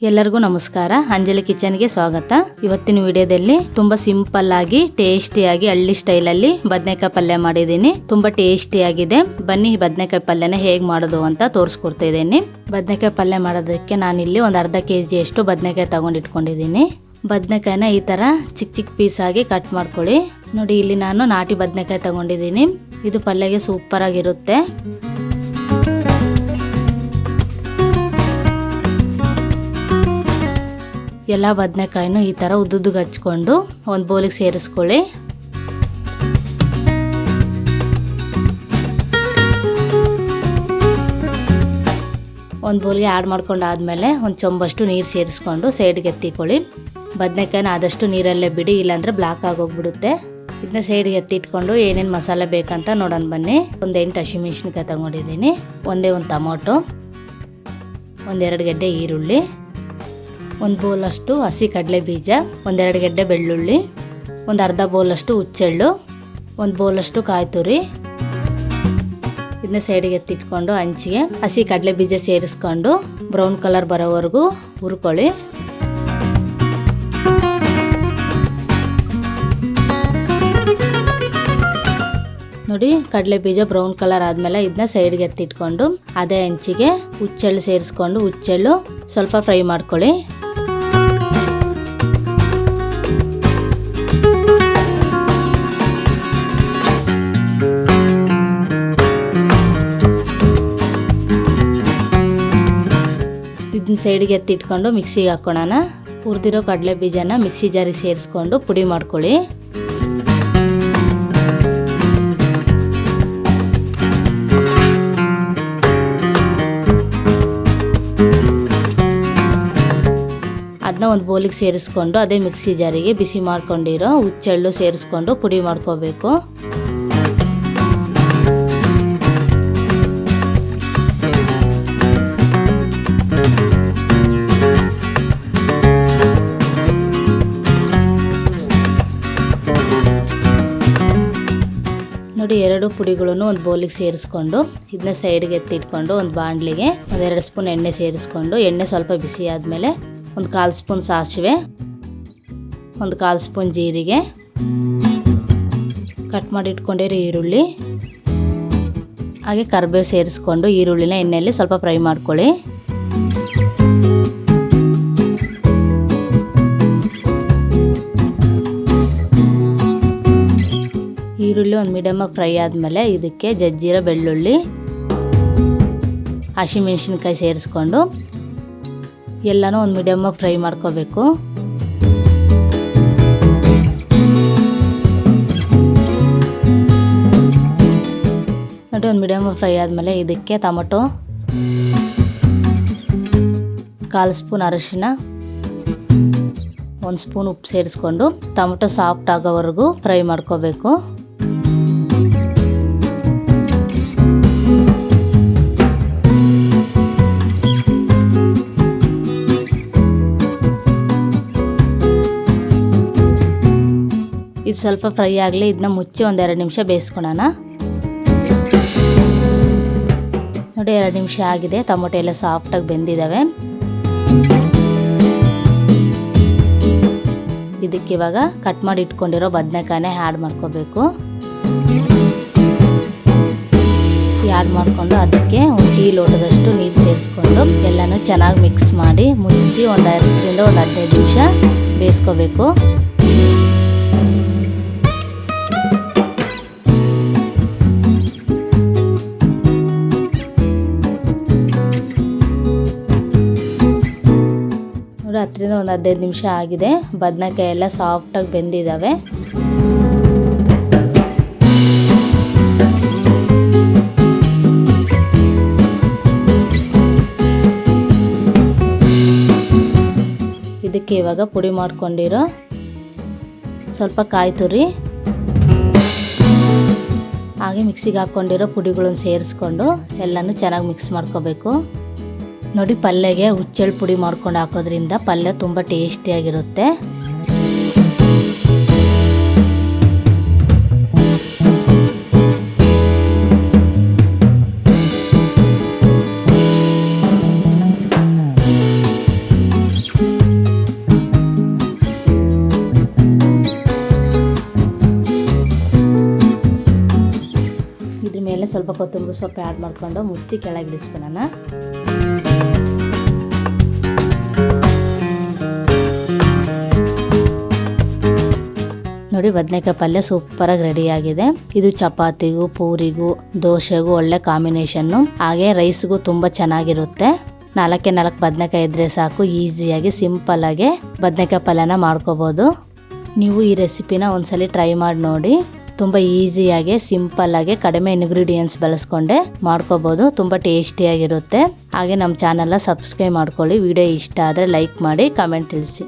ಎಲ್ಲರಿಗೂ ನಮಸ್ಕಾರ. ಅಂಜಲಿ ಕಿಚನ್ಗೆ ಸ್ವಾಗತ. ಇವತ್ತಿನ ವಿಡಿಯೋದಲ್ಲಿ ತುಂಬಾ ಸಿಂಪಲ್ ಆಗಿ ಟೇಸ್ಟಿಯಾಗಿ ಹಳ್ಳಿ ಸ್ಟೈಲಲ್ಲಿ ಬದನೆಕಾಯಿ ಪಲ್ಯ ಮಾಡಿದ್ದೀನಿ. ತುಂಬಾ ಟೇಸ್ಟಿ ಆಗಿದೆ. ಬನ್ನಿ ಬದನೆಕಾಯಿ ಪಲ್ಯನ ಹೇಗೆ ಮಾಡೋದು ಅಂತ ತೋರಿಸ್ಕೊಡ್ತಾ ಇದ್ದೀನಿ. ಬದನೆಕಾಯಿ ಪಲ್ಯ ಮಾಡೋದಕ್ಕೆ ನಾನಿಲ್ಲಿ ಒಂದು ಅರ್ಧ ಕೆಜಿ ಅಷ್ಟು ಬದನೆಕಾಯಿ ತಗೊಂಡಿಟ್ಕೊಂಡಿದ್ದೀನಿ. ಬದನೆಕಾಯಿನ ಈ ತರ ಚಿಕ್ಕ ಚಿಕ್ಕ ಪೀಸ್ ಆಗಿ ಕಟ್ ಮಾಡ್ಕೊಳ್ಳಿ. ನೋಡಿ, ಇಲ್ಲಿ ನಾನು ನಾಟಿ ಬದನೆಕಾಯಿ ತಗೊಂಡಿದ್ದೀನಿ. ಇದು ಪಲ್ಯಗೆ ಸೂಪರ್ ಆಗಿರುತ್ತೆ. ಎಲ್ಲ ಬದನೆಕಾಯಿನೂ ಈ ಥರ ಉದ್ದುದ್ದುಗೆ ಹಚ್ಕೊಂಡು ಒಂದು ಬೌಲಿಗೆ ಸೇರಿಸ್ಕೊಳ್ಳಿ. ಒಂದು ಬೌಲಿಗೆ ಆ್ಯಡ್ ಮಾಡ್ಕೊಂಡಾದ್ಮೇಲೆ ಒಂದು ಚೊಂಬಷ್ಟು ನೀರು ಸೇರಿಸ್ಕೊಂಡು ಸೈಡ್ಗೆ ಎತ್ತಿಕೊಳ್ಳಿ. ಬದನೆಕಾಯಿನ ಆದಷ್ಟು ನೀರಲ್ಲೇ ಬಿಡಿ, ಇಲ್ಲಾಂದರೆ ಬ್ಲಾಕ್ ಆಗೋಗ್ಬಿಡುತ್ತೆ. ಇದನ್ನ ಸೈಡ್ಗೆ ಎತ್ತಿಟ್ಕೊಂಡು ಏನೇನು ಮಸಾಲೆ ಬೇಕಂತ ನೋಡೋಣ ಬನ್ನಿ. ಒಂದು 8 ಹಸಿಮೆಣ್ಸಿನ್ಕಾಯಿ ತಗೊಂಡಿದ್ದೀನಿ. ಒಂದು ಟೊಮೊಟೊ, 2 ಗೆಡ್ಡೆ ಈರುಳ್ಳಿ, 1 ಬೌಲಷ್ಟು ಹಸಿ ಕಡಲೆ ಬೀಜ, 2 ಗೆಡ್ಡೆ ಬೆಳ್ಳುಳ್ಳಿ, ಒಂದು ಅರ್ಧ ಬೌಲಷ್ಟು ಹುಚ್ಚೆಳ್ಳು, 1 ಬೌಲಷ್ಟು ಕಾಯಿ ತುರಿ. ಇದನ್ನ ಸೈಡಿಗೆ ಎತ್ತಿಟ್ಕೊಂಡು ಹಂಚಿಗೆ ಹಸಿ ಕಡಲೆ ಬೀಜ ಸೇರಿಸ್ಕೊಂಡು ಬ್ರೌನ್ ಕಲರ್ ಬರೋವರೆಗೂ ಹುರ್ಕೊಳ್ಳಿ. ನೋಡಿ, ಕಡಲೆ ಬೀಜ ಬ್ರೌನ್ ಕಲರ್ ಆದಮೇಲೆ ಇದನ್ನ ಸೈಡ್ಗೆ ಎತ್ತಿಟ್ಕೊಂಡು ಅದೇ ಹಂಚಿಗೆ ಹುಚ್ಚೆಳ್ಳು ಸೇರಿಸ್ಕೊಂಡು ಹುಚ್ಚೆಳ್ಳು ಸ್ವಲ್ಪ ಫ್ರೈ ಮಾಡ್ಕೊಳ್ಳಿ. ಇದನ್ನ ಸೈಡ್ಗೆ ಎತ್ತಿಟ್ಕೊಂಡು ಮಿಕ್ಸಿಗೆ ಹಾಕೋಣ. ಹುರಿದಿರೋ ಕಡಲೆ ಬೀಜನ ಮಿಕ್ಸಿ ಜಾರಿಗೆ ಸೇರಿಸ್ಕೊಂಡು ಪುಡಿ ಮಾಡ್ಕೊಳ್ಳಿ. ಅದನ್ನ ಒಂದು ಬೌಲಿಗೆ ಸೇರಿಸ್ಕೊಂಡು ಅದೇ ಮಿಕ್ಸಿ ಜಾರಿಗೆ ಬಿಸಿ ಮಾಡ್ಕೊಂಡಿರೋ ಹುಚ್ಚೆಳ್ಳು ಸೇರಿಸ್ಕೊಂಡು ಪುಡಿ ಮಾಡ್ಕೋಬೇಕು. ನೋಡಿ, 2 ಪುಡಿಗಳನ್ನು ಒಂದು ಬೌಲಿಗೆ ಸೇರಿಸ್ಕೊಂಡು ಇದನ್ನ ಸೈಡ್ಗೆ ಎತ್ತಿಟ್ಕೊಂಡು ಒಂದು ಬಾಣಲಿಗೆ 2 ಸ್ಪೂನ್ ಎಣ್ಣೆ ಸೇರಿಸ್ಕೊಂಡು ಎಣ್ಣೆ ಸ್ವಲ್ಪ ಬಿಸಿ ಆದಮೇಲೆ 1/4 ಸ್ಪೂನ್ ಸಾಸಿವೆ, 1/4 ಸ್ಪೂನ್ ಜೀರಿಗೆ, ಕಟ್ ಮಾಡಿ ಇಟ್ಕೊಂಡಿರೋ ಈರುಳ್ಳಿ ಹಾಗೆ ಕರಿಬೇವು ಸೇರಿಸ್ಕೊಂಡು ಈರುಳ್ಳಿನ ಎಣ್ಣೆಯಲ್ಲಿ ಸ್ವಲ್ಪ ಫ್ರೈ ಮಾಡ್ಕೊಳ್ಳಿ. ಈರುಳ್ಳಿ ಒಂದು ಮೀಡಿಯಮ್ ಆಗಿ ಫ್ರೈ ಆದಮೇಲೆ ಇದಕ್ಕೆ ಜಜ್ಜಿರೋ ಬೆಳ್ಳುಳ್ಳಿ, ಹಸಿಮೆಣ್ಸಿನ್ಕಾಯಿ ಸೇರಿಸ್ಕೊಂಡು ಎಲ್ಲನೂ ಒಂದು ಮೀಡಿಯಮ್ ಆಗಿ ಫ್ರೈ ಮಾಡ್ಕೋಬೇಕು. ನೋಡಿ, ಒಂದು ಮೀಡಿಯಮ್ ಆಗಿ ಫ್ರೈ ಆದಮೇಲೆ ಇದಕ್ಕೆ ಟೊಮೊಟೊ, 1/4 ಸ್ಪೂನ್ ಅರಿಶಿನ, 1 ಸ್ಪೂನ್ ಉಪ್ಪು ಸೇರಿಸ್ಕೊಂಡು ಟೊಮೊಟೊ ಸಾಫ್ಟ್ ಆಗೋವರೆಗೂ ಫ್ರೈ ಮಾಡ್ಕೋಬೇಕು. ಇದು ಸ್ವಲ್ಪ ಫ್ರೈ ಆಗಲಿ. ಇದನ್ನ ಮುಚ್ಚಿ 1-2 ನಿಮಿಷ ಬೇಯಿಸ್ಕೊಳ್ಳೋಣ. ನೋಡಿ, 2 ನಿಮಿಷ ಆಗಿದೆ. ಟೊಮೊಟೊ ಎಲ್ಲ ಸಾಫ್ಟಾಗಿ ಬೆಂದಿದ್ದಾವೆ. ಇದಕ್ಕೆ ಇವಾಗ ಕಟ್ ಮಾಡಿ ಇಟ್ಕೊಂಡಿರೋ ಬದನೆಕಾಯಿನ ಆ್ಯಡ್ ಮಾಡ್ಕೋಬೇಕು. ಆ್ಯಡ್ ಮಾಡಿಕೊಂಡು ಅದಕ್ಕೆ 1 ಟೀ ಲೋಟದಷ್ಟು ನೀರು ಸೇರಿಸ್ಕೊಂಡು ಎಲ್ಲನೂ ಚೆನ್ನಾಗಿ ಮಿಕ್ಸ್ ಮಾಡಿ ಮುಚ್ಚಿ 10ರಿಂದ 15 ನಿಮಿಷ ಬೇಯಿಸ್ಕೋಬೇಕು. ನೋಡಿ, 10ರಿಂದ 15 ನಿಮಿಷ ಆಗಿದೆ. ಬದನೆಕಾಯಿ ಎಲ್ಲ ಸಾಫ್ಟಾಗಿ ಬೆಂದಿದ್ದಾವೆ. ಇದಕ್ಕೆ ಇವಾಗ ಪುಡಿ ಮಾಡ್ಕೊಂಡಿರೋ ಸ್ವಲ್ಪ ಕಾಯಿ ತುರಿ ಹಾಗೆ ಮಿಕ್ಸಿಗೆ ಹಾಕ್ಕೊಂಡಿರೋ ಪುಡಿಗಳನ್ನು ಸೇರಿಸ್ಕೊಂಡು ಎಲ್ಲನೂ ಚೆನ್ನಾಗಿ ಮಿಕ್ಸ್ ಮಾಡ್ಕೋಬೇಕು. ನೋಡಿ, ಪಲ್ಯಗೆ ಹುಚ್ಚೆಳ್ಳು ಪುಡಿ ಮಾಡ್ಕೊಂಡು ಹಾಕೋದ್ರಿಂದ ಪಲ್ಯ ತುಂಬ ಟೇಸ್ಟಿಯಾಗಿರುತ್ತೆ. ಸ್ವಲ್ಪ ಕೊತ್ತಂಬರಿ ಸೊಪ್ಪು ಆ್ಯಡ್ ಮಾಡಿಕೊಂಡು ಮುಚ್ಚಿ ಕೆಳಗೆ ಇಳಿಸ್ಬಿಡೋಣ. ನೋಡಿ ಬದನೆಕಾಯಿ ಪಲ್ಯ ಸೂಪರಾಗಿ ರೆಡಿಯಾಗಿದೆ. ಇದು ಚಪಾತಿಗೂ ಪೂರಿಗೂ ದೋಸೆಗೂ ಒಳ್ಳೆ ಕಾಂಬಿನೇಷನ್ನು, ಹಾಗೆ ರೈಸ್ಗೂ ತುಂಬ ಚೆನ್ನಾಗಿರುತ್ತೆ. 4 ಬದನೆಕಾಯಿ ಇದ್ದರೆ ಸಾಕು, ಈಸಿಯಾಗಿ ಸಿಂಪಲ್ಲಾಗಿ ಬದನೆಕಾಯಿ ಪಲ್ಯನ ಮಾಡ್ಕೋಬೋದು. ನೀವು ಈ ರೆಸಿಪಿನ ಒಂದ್ಸಲಿ ಟ್ರೈ ಮಾಡಿ ನೋಡಿ. ತುಂಬ ಈಸಿಯಾಗಿ ಸಿಂಪಲ್ಲಾಗಿ ಕಡಿಮೆ ಇಂಗ್ರೀಡಿಯೆಂಟ್ಸ್ ಬಳಸ್ಕೊಂಡೆ ಮಾಡ್ಕೋಬೋದು. ತುಂಬ ಟೇಸ್ಟಿಯಾಗಿರುತ್ತೆ. ಹಾಗೆ ನಮ್ಮ ಚಾನಲ್ನ ಸಬ್ಸ್ಕ್ರೈಬ್ ಮಾಡ್ಕೊಳ್ಳಿ. ವಿಡಿಯೋ ಇಷ್ಟ ಆದರೆ ಲೈಕ್ ಮಾಡಿ, ಕಮೆಂಟ್ ತಿಳಿಸಿ.